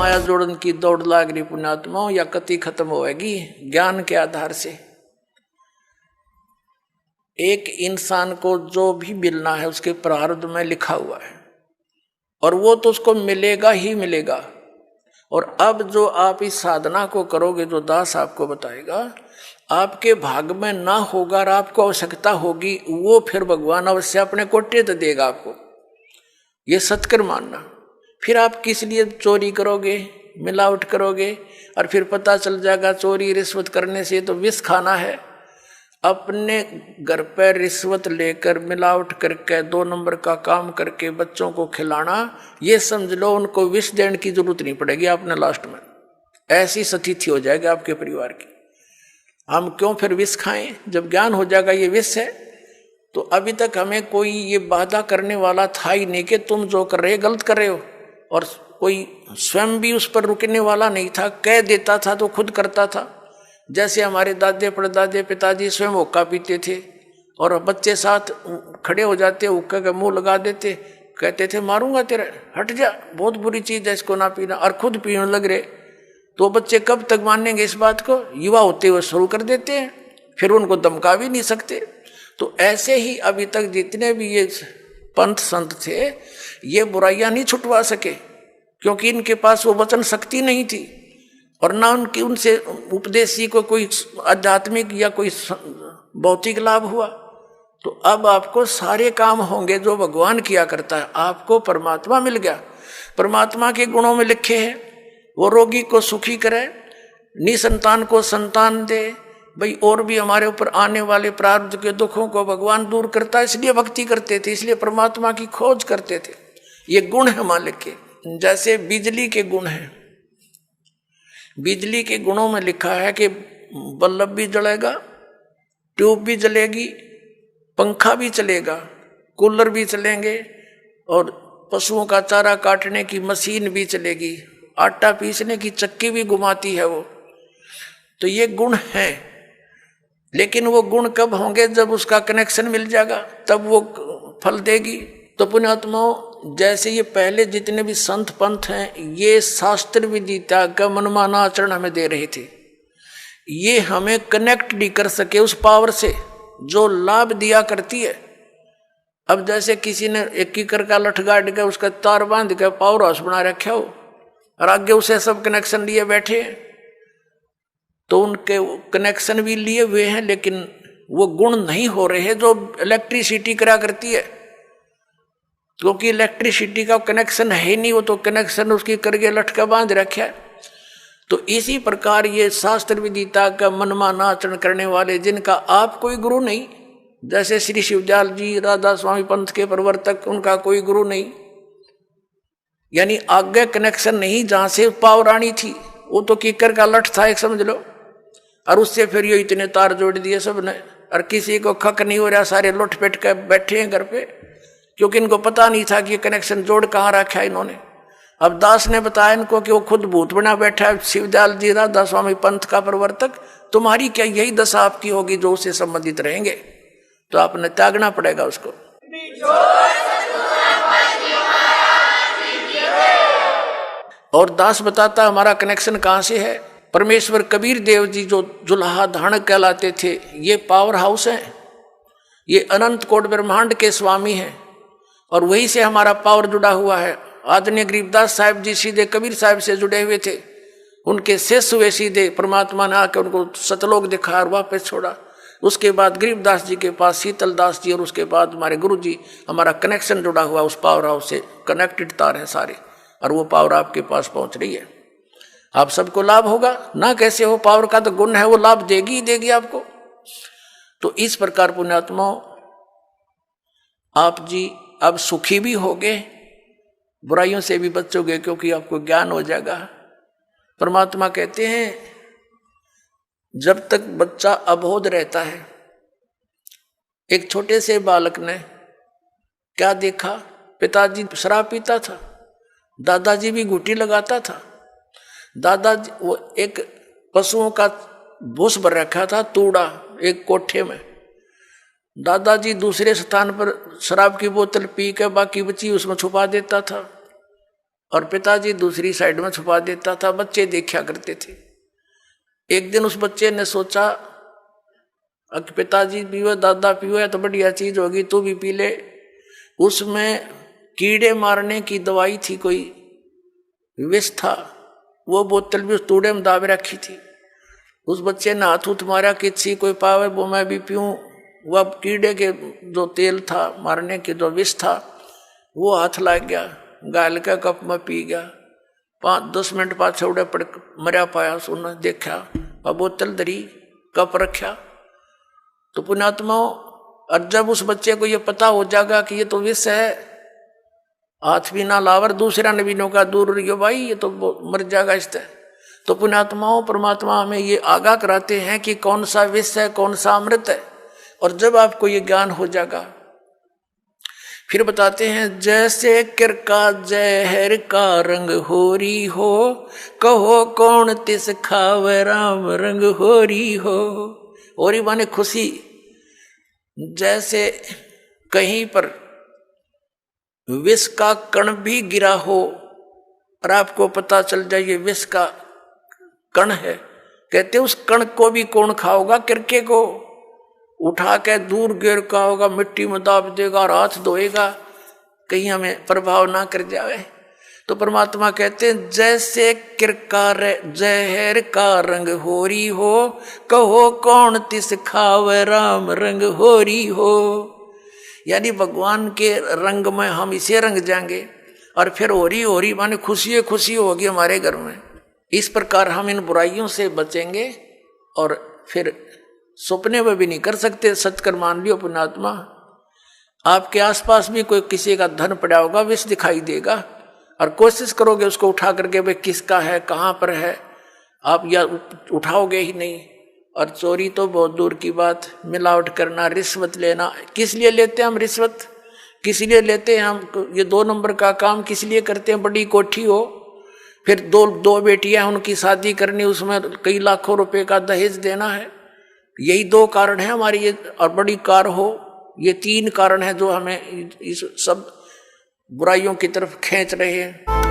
माया जोड़न की दौड़ लाग रही पुण्यात्माओं, या कति खत्म होएगी ज्ञान के आधार से। एक इंसान को जो भी मिलना है उसके प्रारब्ध में लिखा हुआ है, और वो तो उसको मिलेगा ही मिलेगा। और अब जो आप इस साधना को करोगे, जो दास आपको बताएगा, आपके भाग में ना होगा और आपको आवश्यकता होगी, वो फिर भगवान अवश्य अपने कोटे तो देगा आपको, ये सत्कर मानना। फिर आप किस लिए चोरी करोगे, मिलावट करोगे, और फिर पता चल जाएगा चोरी रिश्वत करने से तो विष खाना है। अपने घर पर रिश्वत लेकर मिलावट करके 2 नंबर का काम करके बच्चों को खिलाना, ये समझ लो उनको विष देने की जरूरत नहीं पड़ेगी आपने लास्ट में। ऐसी स्थिति हो जाएगी आपके परिवार की। हम क्यों फिर विष खाएं जब ज्ञान हो जाएगा ये विष है। तो अभी तक हमें कोई ये बाधा करने वाला था ही नहीं कि तुम जो कर रहे गलत कर रहे हो, और कोई स्वयं भी उस पर रुकने वाला नहीं था। कह देता था तो खुद करता था। जैसे हमारे दादे परदादे पिताजी स्वयं हुक्का पीते थे और बच्चे साथ खड़े हो जाते, हुक्का का मुंह लगा देते, कहते थे मारूंगा तेरा, हट जा, बहुत बुरी चीज है इसको ना पीना, और खुद पीने लग रहे। तो बच्चे कब तक मानेंगे इस बात को? युवा होते हुए शुरू कर देते हैं, फिर उनको धमका भी नहीं सकते। तो ऐसे ही अभी तक जितने भी ये पंथ संत थे, ये बुराइयां नहीं छुटवा सके, क्योंकि इनके पास वो वचन शक्ति नहीं थी, और ना उनकी उनसे उपदेशी को कोई आध्यात्मिक या कोई भौतिक लाभ हुआ। तो अब आपको सारे काम होंगे जो भगवान किया करता है। आपको परमात्मा मिल गया, परमात्मा के गुणों में लिखे हैं, वो रोगी को सुखी करे, निसंतान को संतान दे। भाई और भी हमारे ऊपर आने वाले प्रारब्ध के दुखों को भगवान दूर करता है, इसलिए भक्ति करते थे, इसलिए परमात्मा की खोज करते थे। ये गुण है मालिक के। जैसे बिजली के गुण हैं, बिजली के गुणों में लिखा है कि बल्ब भी जलेगा, ट्यूब भी जलेगी, पंखा भी चलेगा, कूलर भी चलेंगे, और पशुओं का चारा काटने की मशीन भी चलेगी, आटा पीसने की चक्की भी घुमाती है वो। तो ये गुण है, लेकिन वो गुण कब होंगे? जब उसका कनेक्शन मिल जाएगा, तब वो फल देगी। तो पुण्यात्माओं, जैसे ये पहले जितने भी संत पंथ हैं, ये शास्त्र विदिता का मनमाना आचरण हमें दे रहे थे। ये हमें कनेक्ट नहीं कर सके उस पावर से जो लाभ दिया करती है। अब जैसे किसी ने 1 एकड़ का लठ गाड़ के उसका तार बांध के पावर हाउस बना रखा हो, और आगे उसे सब कनेक्शन लिए बैठे हैं, तो उनके कनेक्शन भी लिए हुए हैं, लेकिन वो गुण नहीं हो रहे हैं जो इलेक्ट्रिसिटी करा करती है, क्योंकि इलेक्ट्रिसिटी का कनेक्शन है ही नहीं, वो तो कनेक्शन उसकी करके लटका बांध रखा है। तो इसी प्रकार ये शास्त्र विदिता का मनमाना आचरण करने वाले, जिनका आप कोई गुरु नहीं, जैसे श्री शिवदयाल जी राधा स्वामी पंथ के प्रवर्तक, उनका कोई गुरु नहीं, यानी आगे कनेक्शन नहीं जहां से पावर आनी थी, वो तो कीकर का लठ था एक, समझ लो, और उससे फिर ये इतने तार जोड़ दिए सबने, और किसी को खक नहीं हो रहा, सारे लुट पेट कर बैठे हैं घर पे, क्योंकि इनको पता नहीं था कि ये कनेक्शन जोड़ कहाँ रखा है इन्होंने। अब दास ने बताया इनको कि वो खुद भूत बना बैठा है, शिवदयाल जी राधा स्वामी पंथ का प्रवर्तक। तुम्हारी क्या यही दशा आपकी होगी जो उससे संबंधित रहेंगे? तो आपने त्यागना पड़ेगा उसको। और दास बताता हमारा कनेक्शन कहाँ से है। परमेश्वर कबीर देव जी जो जुलाहा धारण कहलाते थे, ये पावर हाउस हैं, ये अनंत कोट ब्रह्मांड के स्वामी हैं, और वहीं से हमारा पावर जुड़ा हुआ है। आदरणीय गरीबदास साहिब जी सीधे कबीर साहिब से जुड़े हुए थे, उनके शिष्य हुए सीधे। परमात्मा ने आकर उनको सतलोक दिखाया और वापस छोड़ा। उसके बाद गरीबदास जी के पास शीतल दास जी, और उसके बाद हमारे गुरु जी। हमारा कनेक्शन जुड़ा हुआ उस पावर हाउस से, कनेक्टेड तार हैं सारे, और वो पावर आपके पास पहुंच रही है। आप सबको लाभ होगा ना, कैसे हो, पावर का तो गुण है, वो लाभ देगी ही देगी आपको। तो इस प्रकार पुण्यात्माओं, आप जी अब सुखी भी होगे, बुराइयों से भी बचोगे, क्योंकि आपको ज्ञान हो जाएगा। परमात्मा कहते हैं जब तक बच्चा अबोध रहता है, एक छोटे से बालक ने क्या देखा, पिताजी शराब पीता था, दादाजी भी घुटी लगाता था। दादाजी वो एक पशुओं का भूस भर रखा था तूड़ा एक कोठे में, दादाजी दूसरे स्थान पर शराब की बोतल पी के बाकी बची उसमें छुपा देता था। और पिताजी दूसरी साइड में छुपा देता था। बच्चे देखा करते थे। एक दिन उस बच्चे ने सोचा कि पिताजी पीवे, दादा पीवे तो बढ़िया चीज होगी, तू भी पी ले। उसमें कीड़े मारने की दवाई थी, कोई विष था। वो बोतल भी उस तूड़े में दाब रखी थी। उस बच्चे ने हाथ उठ मारा कि छी कोई पावे वो मैं भी पीऊँ। वह कीड़े के जो तेल था, मारने के जो विष था, वो हाथ लग गया, गाल के कप में पी गया। 5-10 मिनट बाद छौड़े पड़ मरा पाया। सुन देखा वह बोतल धरी, कप रखा। तो पुण्यात्माओं, और जब उस बच्चे को ये पता हो जाएगा कि ये तो विष है, हाथ भी ना लावर, दूसरा ने भी नौका दूर रहियो भाई, ये तो मर जाएगा इससे। तो पुण्यात्माओं, परमात्मा हमें ये आगाह कराते हैं कि कौन सा विष है, कौन सा अमृत है। और जब आपको ये ज्ञान हो जाएगा, फिर बताते हैं जैसे किर का जहर का रंग होरी हो, कहो कौन तिस खावे राम रंग होरी हो। होरी माने खुशी। जैसे कहीं पर विष का कण भी गिरा हो और आपको पता चल जाए ये विष का कण है, कहते उस कण को भी कौन खाओगा? किरके को उठा के दूर गिर का होगा, मिट्टी में दाब देगा और हाथ धोएगा, कहीं हमें प्रभाव ना कर जाए। तो परमात्मा कहते हैं जैसे किरकार जहर का रंग होरी हो, कहो कौन तिस खावे राम रंग होरी हो। यानी भगवान के रंग में हम इसे रंग जाएंगे और फिर होरी होरी माने खुशी खुशी होगी हमारे घर में। इस प्रकार हम इन बुराइयों से बचेंगे और फिर सपने में भी नहीं कर सकते। सत्कर मान लियो पुण्यात्मा, आपके आसपास भी कोई किसी का धन पड़ा होगा, विष दिखाई देगा और कोशिश करोगे उसको उठा करके भाई किसका है, कहाँ पर है, आप या उठाओगे ही नहीं। और चोरी तो बहुत दूर की बात, मिलावट करना, रिश्वत लेना। किस लिए लेते हैं हम रिश्वत? किस लिए लेते हैं हम ये 2 नंबर का काम? किस लिए करते हैं? बड़ी कोठी हो, फिर दो बेटियां, उनकी शादी करनी, उसमें कई लाखों रुपए का दहेज देना है। यही 2 कारण है हमारी ये। और बड़ी कार हो, ये 3 कारण है जो हमें इस सब बुराइयों की तरफ खींच रहे हैं।